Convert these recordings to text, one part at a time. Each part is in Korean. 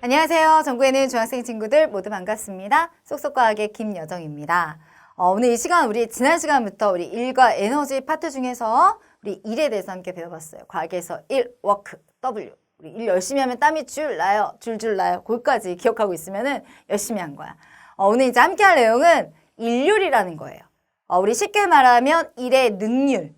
안녕하세요. 전국에 있는 중학생 친구들 모두 반갑습니다. 쏙쏙과학의 김여정입니다. 오늘 이 시간 우리 지난 시간부터 우리 일과 에너지 파트 중에서 우리 일에 대해서 함께 배워봤어요. 과학에서 일, 워크, W. 우리 일 열심히 하면 땀이 줄 나요. 줄줄 나요. 거기까지 기억하고 있으면은 열심히 한 거야. 오늘 이제 함께 할 내용은 일률이라는 거예요. 우리 쉽게 말하면 일의 능률,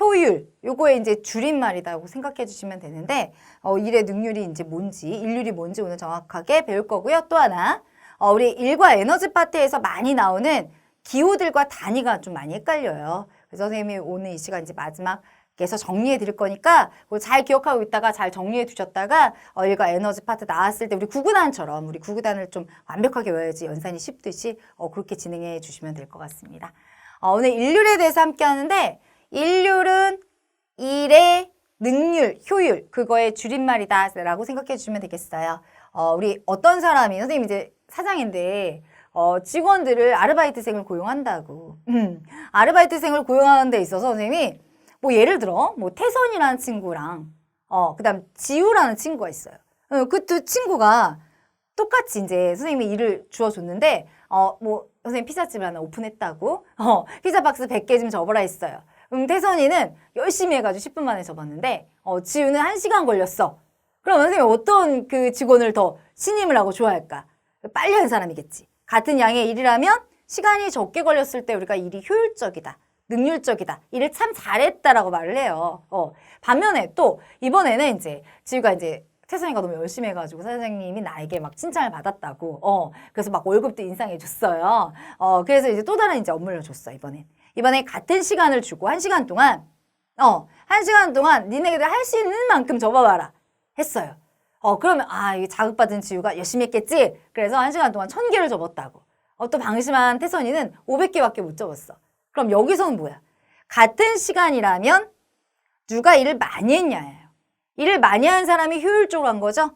효율, 요거에 이제 줄임말이라고 생각해 주시면 되는데, 일의 능률이 이제 뭔지, 일률이 뭔지 오늘 정확하게 배울 거고요. 또 하나, 우리 일과 에너지 파트에서 많이 나오는 기호들과 단위가 좀 많이 헷갈려요. 그래서 선생님이 오늘 이 시간 이제 마지막에서 정리해 드릴 거니까, 그걸 잘 기억하고 있다가 잘 정리해 두셨다가, 일과 에너지 파트 나왔을 때 우리 구구단처럼, 우리 구구단을 좀 완벽하게 외워야지 연산이 쉽듯이, 그렇게 진행해 주시면 될 것 같습니다. 오늘 일률에 대해서 함께 하는데, 일률은 일의 능률, 효율, 그거의 줄임말이다 라고 생각해 주시면 되겠어요. 우리 어떤 사람이, 선생님 이제 사장인데 직원들을 아르바이트생을 고용한다고. 아르바이트생을 고용하는 데 있어서 선생님이 뭐 예를 들어 뭐 태선이라는 친구랑 그다음 지우라는 친구가 있어요. 그 두 친구가 똑같이 이제 선생님이 일을 주어줬는데 뭐 선생님 피자집을 하나 오픈했다고 피자 박스 100개 좀 접어라 했어요. 태선이는 열심히 해가지고 10분 만에 접었는데 지우는 1시간 걸렸어. 그럼 선생님이 어떤 그 직원을 더 신임을 하고 좋아할까? 빨리 한 사람이겠지. 같은 양의 일이라면 시간이 적게 걸렸을 때 우리가 일이 효율적이다, 능률적이다, 일을 참 잘했다라고 말을 해요. 반면에 또 이번에는 이제 지우가 이제 태선이가 너무 열심히 해가지고 사장님이 나에게 막 칭찬을 받았다고. 그래서 막 월급도 인상해 줬어요. 그래서 이제 또 다른 이제 업무를 줬어, 이번에 같은 시간을 주고 1시간 동안 1시간 동안 니네들 할 수 있는 만큼 접어봐라 했어요. 그러면 이게 자극받은 지우가 열심히 했겠지. 그래서 1시간 동안 1000개를 접었다고. 또 방심한 태선이는 500개밖에 못 접었어. 그럼 여기서는 뭐야? 같은 시간이라면 누가 일을 많이 했냐예요. 일을 많이 한 사람이 효율적으로 한 거죠.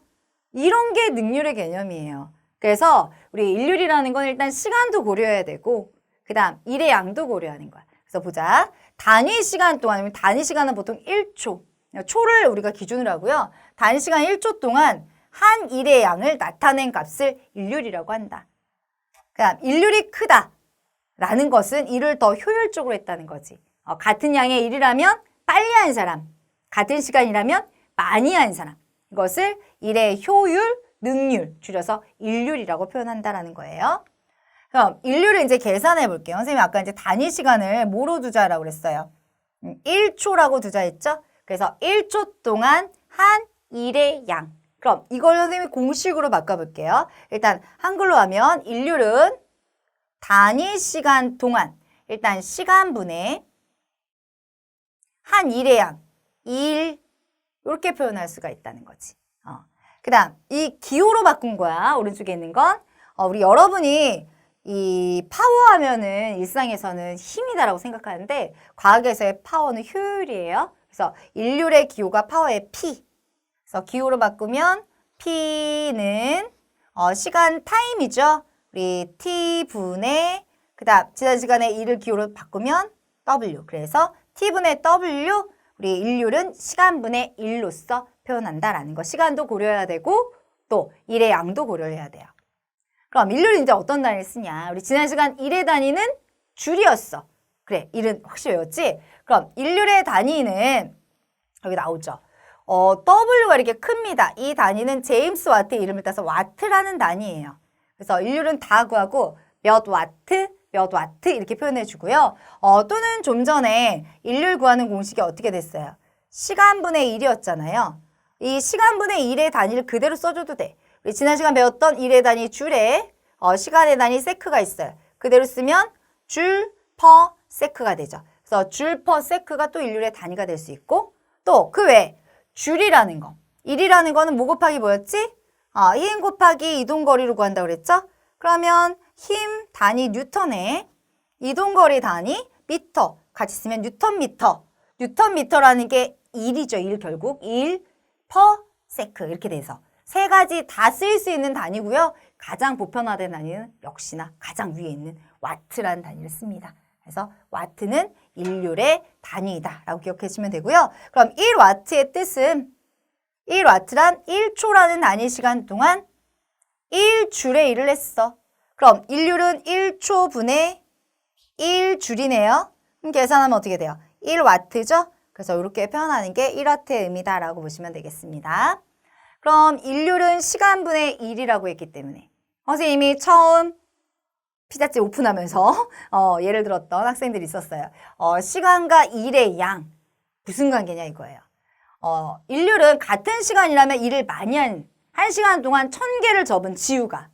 이런 게 능률의 개념이에요. 그래서 우리 일률이라는 건 일단 시간도 고려해야 되고 그 다음 일의 양도 고려하는 거야. 그래서 보자. 단위 시간 동안, 단위 시간은 보통 1초. 초를 우리가 기준으로 하고요. 단위 시간 1초 동안 한 일의 양을 나타낸 값을 일률이라고 한다. 그 다음 일률이 크다라는 것은 일을 더 효율적으로 했다는 거지. 같은 양의 일이라면 빨리 한 사람, 같은 시간이라면 많이 한 사람. 이것을 일의 효율, 능률, 줄여서 일률이라고 표현한다라는 거예요. 그럼 일률을 이제 계산해 볼게요. 선생님이 아까 이제 단위 시간을 뭐로 두자라고 그랬어요? 1초라고 두자 했죠? 그래서 1초 동안 한 일의 양. 그럼 이걸 선생님이 공식으로 바꿔볼게요. 일단 한글로 하면 일률은 단위 시간 동안 일단 시간분의 한 일의 양, 일 이렇게 표현할 수가 있다는 거지. 그 다음 이 기호로 바꾼 거야. 오른쪽에 있는 건 우리 여러분이 이 파워하면은 일상에서는 힘이다라고 생각하는데 과학에서의 파워는 효율이에요. 그래서 일률의 기호가 파워의 P. 그래서 기호로 바꾸면 P는 시간 타임이죠. 우리 T분의 그다음 지난 시간에 일을 기호로 바꾸면 W. 그래서 T분의 W 우리 일률은 시간분의 1로서 표현한다라는 거. 시간도 고려해야 되고 또 일의 양도 고려해야 돼요. 그럼 일률은 이제 어떤 단위를 쓰냐? 우리 지난 시간 일의 단위는 줄이었어. 그래, 일은 확실히 외웠지? 그럼 일률의 단위는 여기 나오죠. W가 이렇게 큽니다. 이 단위는 제임스 와트의 이름을 따서 와트라는 단위예요. 그래서 일률은 다 구하고 몇 와트 이렇게 표현해 주고요. 또는 좀 전에 일률 구하는 공식이 어떻게 됐어요? 시간분의 1이었잖아요. 이 시간분의 1의 단위를 그대로 써줘도 돼. 우리 지난 시간 배웠던 일의 단위 줄에 시간의 단위 세크가 있어요. 그대로 쓰면 줄 퍼 세크가 되죠. 그래서 줄 퍼 세크가 또 일률의 단위가 될 수 있고 또 그 외에 줄이라는 거. 1이라는 거는 뭐 곱하기 뭐였지? 힘 곱하기 이동거리로 구한다고 그랬죠? 그러면 힘 단위 뉴턴에 이동거리 단위 미터 같이 쓰면 뉴턴미터. 뉴턴미터라는 게 1이죠. 1 결국 1 퍼 세크 이렇게 돼서 세 가지 다 쓰일 수 있는 단위고요. 가장 보편화된 단위는 역시나 가장 위에 있는 와트라는 단위를 씁니다. 그래서 와트는 일률의 단위이다 라고 기억해 주시면 되고요. 그럼 1와트의 뜻은 1와트란 1초라는 단위 시간 동안 1줄의 일을 했어. 그럼 일률은 1초분의 1줄이네요. 그럼 계산하면 어떻게 돼요? 1와트죠? 그래서 이렇게 표현하는 게 1와트의 의미다라고 보시면 되겠습니다. 그럼 일률은 시간분의 1이라고 했기 때문에 선생님이 처음 피자집 오픈하면서 예를 들었던 학생들이 있었어요. 시간과 일의 양 무슨 관계냐 이거예요. 일률은 같은 시간이라면 일을 많이 한 1시간 동안 1000개를 접은 지우가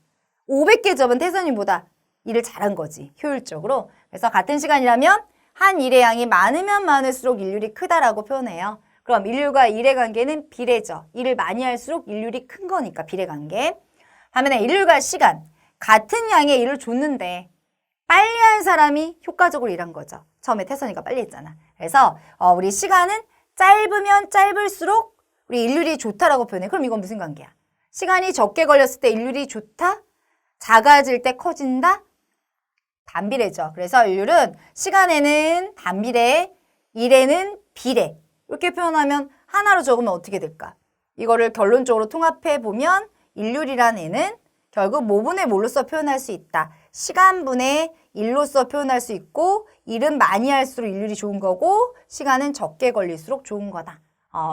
500개 접은 태선이보다 일을 잘한 거지 효율적으로. 그래서 같은 시간이라면 한 일의 양이 많으면 많을수록 일률이 크다라고 표현해요. 그럼 일률과 일의 관계는 비례죠. 일을 많이 할수록 일률이 큰 거니까 비례관계. 반면에 일률과 시간 같은 양의 일을 줬는데 빨리 한 사람이 효과적으로 일한 거죠. 처음에 태선이가 빨리 했잖아. 그래서 우리 시간은 짧으면 짧을수록 우리 일률이 좋다라고 표현해. 그럼 이건 무슨 관계야? 시간이 적게 걸렸을 때 일률이 좋다? 작아질 때 커진다? 반비례죠. 그래서 일률은 시간에는 반비례, 일에는 비례. 이렇게 표현하면 하나로 적으면 어떻게 될까? 이거를 결론적으로 통합해 보면 일률이라는 애는 결국 뭐분의 뭘로써 표현할 수 있다. 시간분의 일로써 표현할 수 있고 일은 많이 할수록 일률이 좋은 거고 시간은 적게 걸릴수록 좋은 거다.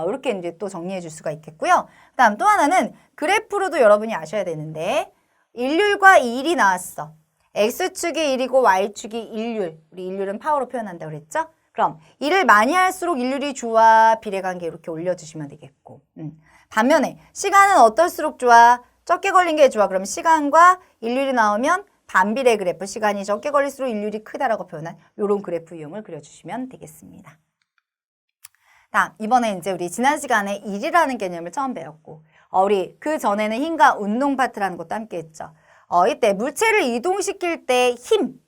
이렇게 이제 또 정리해 줄 수가 있겠고요. 그다음 또 하나는 그래프로도 여러분이 아셔야 되는데 일률과 일이 나왔어. X축이 1이고 Y축이 일률. 우리 일률은 파워로 표현한다고 그랬죠? 그럼 일을 많이 할수록 일률이 좋아. 비례관계 이렇게 올려주시면 되겠고. 반면에 시간은 어떨수록 좋아? 적게 걸린 게 좋아. 그럼 시간과 일률이 나오면 반비례 그래프. 시간이 적게 걸릴수록 일률이 크다라고 표현한 이런 그래프 유형을 그려주시면 되겠습니다. 다음 이번에 이제 우리 지난 시간에 일이라는 개념을 처음 배웠고 우리 그 전에는 힘과 운동 파트라는 것도 함께 했죠. 이때 물체를 이동시킬 때 힘,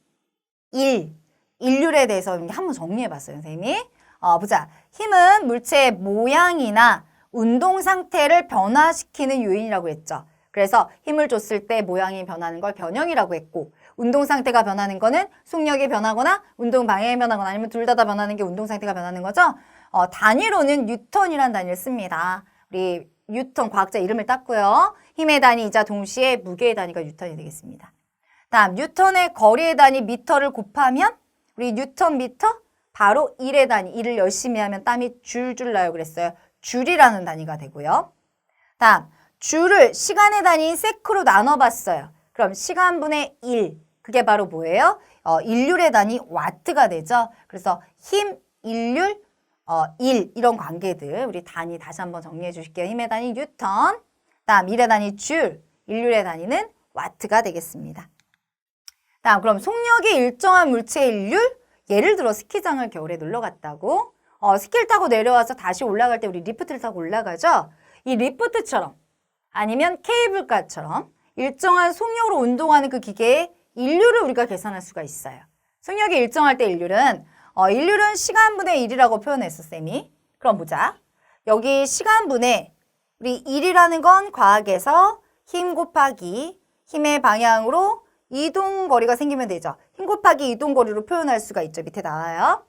일률에 대해서 한번 정리해봤어요, 선생님이. 보자. 힘은 물체의 모양이나 운동 상태를 변화시키는 요인이라고 했죠. 그래서 힘을 줬을 때 모양이 변하는 걸 변형이라고 했고 운동 상태가 변하는 거는 속력이 변하거나 운동 방향이 변하거나 아니면 둘 다 변하는 게 운동 상태가 변하는 거죠. 단위로는 뉴턴이라는 단위를 씁니다. 우리 뉴턴 과학자 이름을 땄고요. 힘의 단위이자 동시에 무게의 단위가 뉴턴이 되겠습니다. 다음 뉴턴의 거리의 단위 미터를 곱하면 우리 뉴턴 미터 바로 1의 단위. 1을 열심히 하면 땀이 줄줄 나요 그랬어요. 줄이라는 단위가 되고요. 다음 줄을 시간의 단위인 세크로 나눠봤어요. 그럼 시간분의 1 그게 바로 뭐예요? 일률의 단위 와트가 되죠. 그래서 힘, 일률, 일 이런 관계들 우리 단위 다시 한번 정리해 주실게요. 힘의 단위 뉴턴, 다음 일의 단위 줄, 일률의 단위는 와트가 되겠습니다. 다음 그럼 속력이 일정한 물체의 일률? 예를 들어 스키장을 겨울에 놀러 갔다고 스키를 타고 내려와서 다시 올라갈 때 우리 리프트를 타고 올라가죠. 이 리프트처럼 아니면 케이블카처럼 일정한 속력으로 운동하는 그 기계의 일률을 우리가 계산할 수가 있어요. 속력이 일정할 때 일률은 시간분의 1이라고 표현했어, 쌤이. 그럼 보자. 여기 시간분의 우리 1이라는 건 과학에서 힘 곱하기 힘의 방향으로 이동거리가 생기면 되죠. 힘 곱하기 이동거리로 표현할 수가 있죠. 밑에 나와요.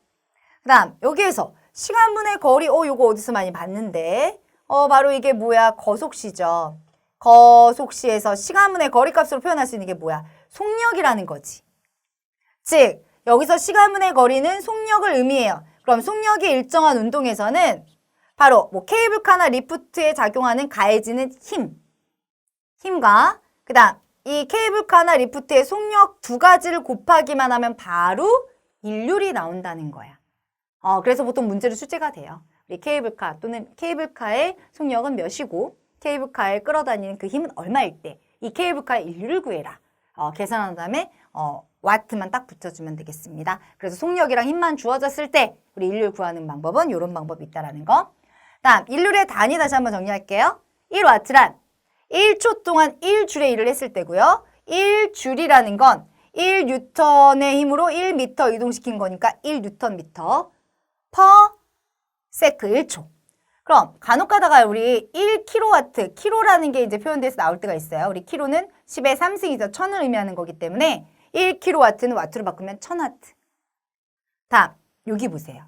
그 다음 여기에서 시간분의 거리 요거 어디서 많이 봤는데 바로 이게 뭐야? 거속시죠. 거속시에서 시간분의 거리값으로 표현할 수 있는 게 뭐야? 속력이라는 거지. 즉 여기서 시간분의 거리는 속력을 의미해요. 그럼 속력이 일정한 운동에서는 바로 케이블카나 리프트에 작용하는 가해지는 힘과 그 다음 이 케이블카나 리프트의 속력 두 가지를 곱하기만 하면 바로 일률이 나온다는 거야. 그래서 보통 문제로 출제가 돼요. 우리 케이블카 또는 케이블카의 속력은 몇이고 케이블카에 끌어다니는 그 힘은 얼마일 때 이 케이블카의 일률을 구해라. 계산한 다음에 와트만 딱 붙여주면 되겠습니다. 그래서 속력이랑 힘만 주어졌을 때 우리 일률 구하는 방법은 이런 방법이 있다라는 거. 다음 일률의 단위 다시 한번 정리할게요. 1와트란 1초 동안 1줄의 일을 했을 때고요. 1줄이라는 건 1뉴턴의 힘으로 1m 이동시킨 거니까 1뉴턴미터 퍼 세크 1초. 그럼 간혹 가다가 우리 1kW, 키로라는 게 이제 표현돼서 나올 때가 있어요. 우리 키로는 10의 3승이죠. 1000을 의미하는 거기 때문에 1kW는 와트로 바꾸면 1000W. 다음 여기 보세요.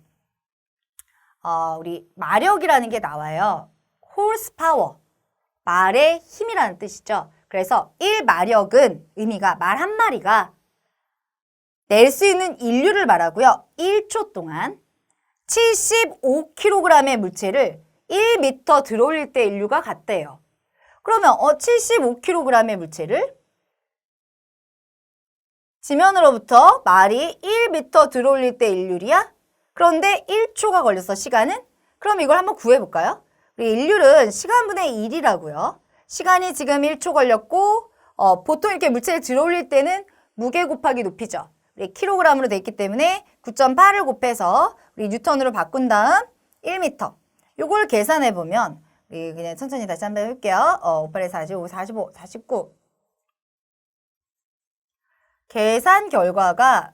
우리 마력이라는 게 나와요. horsepower, 말의 힘이라는 뜻이죠. 그래서 1마력은 의미가 말 한 마리가 낼 수 있는 인류를 말하고요. 1초 동안 75kg의 물체를 1m 들어올릴 때 인류가 같대요. 그러면 75kg의 물체를 지면으로부터 말이 1m 들어올릴 때 인류야? 그런데 1초가 걸렸어, 시간은? 그럼 이걸 한번 구해볼까요? 우리 인류는 시간분의 1이라고요. 시간이 지금 1초 걸렸고 보통 이렇게 물체를 들어올릴 때는 무게 곱하기 높이죠. 우리 킬로그램으로 돼 있기 때문에 9.8을 곱해서 우리 뉴턴으로 바꾼 다음 1m. 요걸 계산해보면 우리 그냥 천천히 다시 한번 해볼게요. 58에 45, 45, 49. 계산 결과가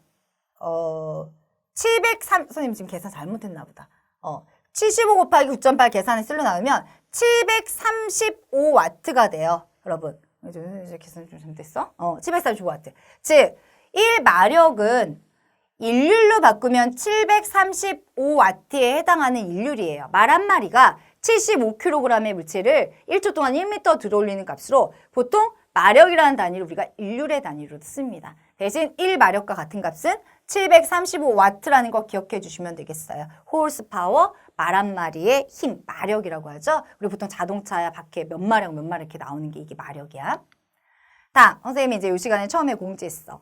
703, 선생님 지금 계산 잘못했나 보다. 75 곱하기 9.8 계산에 쓸려 나오면 735W가 돼요. 여러분. 이제 계산 좀 잘못됐어? 735W. 즉, 1마력은 일률로 바꾸면 735W에 해당하는 일률이에요. 말 한 마리가 75kg의 물체를 1초 동안 1m 들어올리는 값으로 보통 마력이라는 단위를 우리가 일률의 단위로 씁니다. 대신 1마력과 같은 값은 735W라는 거 기억해 주시면 되겠어요. 홀스파워, 말 한 마리의 힘, 마력이라고 하죠. 우리 보통 자동차야 밖에 몇 마력 이렇게 나오는 게 이게 마력이야. 다음, 선생님이 이제 이 시간에 처음에 공지했어.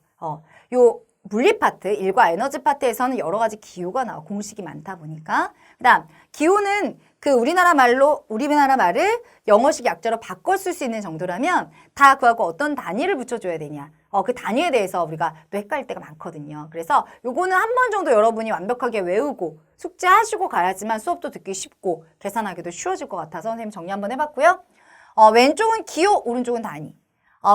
요 물리 파트, 일과 에너지 파트에서는 여러 가지 기호가 나와. 공식이 많다 보니까. 그 다음, 기호는 그 우리나라 말을 영어식 약자로 바꿔 쓸 수 있는 정도라면 다 그하고 어떤 단위를 붙여줘야 되냐. 그 단위에 대해서 우리가 또 헷갈릴 때가 많거든요. 그래서 요거는 한 번 정도 여러분이 완벽하게 외우고 숙제하시고 가야지만 수업도 듣기 쉽고 계산하기도 쉬워질 것 같아서 선생님 정리 한번 해봤고요. 왼쪽은 기호, 오른쪽은 단위.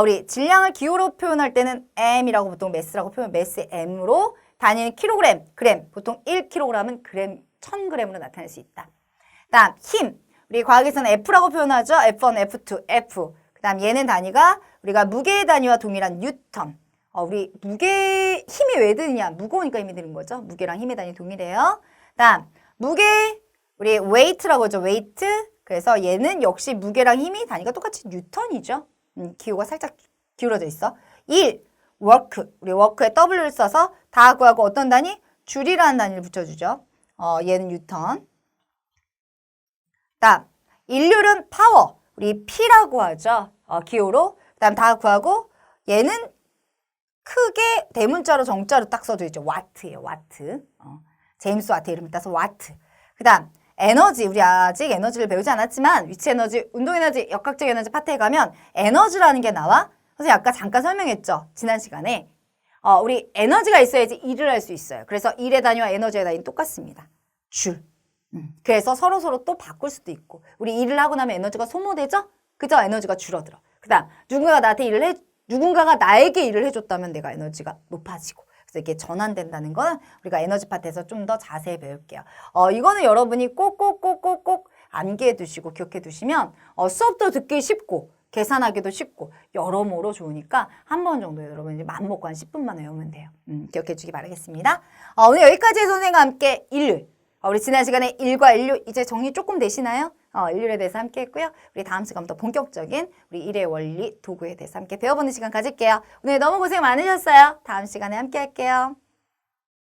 우리 질량을 기호로 표현할 때는 m이라고 보통 매스라고 표현, 매스 m으로 단위는 킬로그램, 그램, 보통 1kg은 그램, 1000g으로 나타낼 수 있다. 다음 힘, 우리 과학에서는 F라고 표현하죠. F1, F2, F. 그 다음 얘는 단위가 우리가 무게의 단위와 동일한 뉴턴. 우리 무게, 힘이 왜 드느냐? 무거우니까 힘이 드는 거죠. 무게랑 힘의 단위 동일해요. 다음 무게, 우리 weight라고 하죠. weight. 그래서 얘는 역시 무게랑 힘이 단위가 똑같이 뉴턴이죠. 기호가 살짝 기울어져 있어. 1, work. 우리 work에 W를 써서 다 구하고 어떤 단위? 줄이라는 단위를 붙여주죠. 얘는 뉴턴. 다음, 일률은 파워. 우리 P라고 하죠. 기호로. 그 다음 다 구하고 얘는 크게 대문자로 정자로 딱 써져 있죠. 와트예요. 와트. 제임스 와트 이름을 따서 와트. 그 다음 에너지. 우리 아직 에너지를 배우지 않았지만 위치 에너지, 운동 에너지, 역학적 에너지 파트에 가면 에너지라는 게 나와. 선생님 아까 잠깐 설명했죠. 지난 시간에. 우리 에너지가 있어야지 일을 할 수 있어요. 그래서 일의 단위와 에너지의 단위는 똑같습니다. 줄. 그래서 서로 또 바꿀 수도 있고. 우리 일을 하고 나면 에너지가 소모되죠? 그죠? 에너지가 줄어들어. 그 다음 누군가가 나에게 일을 해줬다면 내가 에너지가 높아지고. 그래서 이게 전환된다는 거는 우리가 에너지 파트에서 좀 더 자세히 배울게요. 이거는 여러분이 꼭 암기해 두시고 기억해 두시면 수업도 듣기 쉽고 계산하기도 쉽고 여러모로 좋으니까 한 번 정도 여러분 이제 마음먹고 한 10분만 외우면 돼요. 기억해 주기 바라겠습니다. 오늘 여기까지 선생님과 함께 일률. 우리 지난 시간에 일과 인류 이제 정리 조금 되시나요? 인류에 대해서 함께 했고요. 우리 다음 시간부터 본격적인 우리 일의 원리, 도구에 대해서 함께 배워보는 시간 가질게요. 오늘 너무 고생 많으셨어요. 다음 시간에 함께 할게요.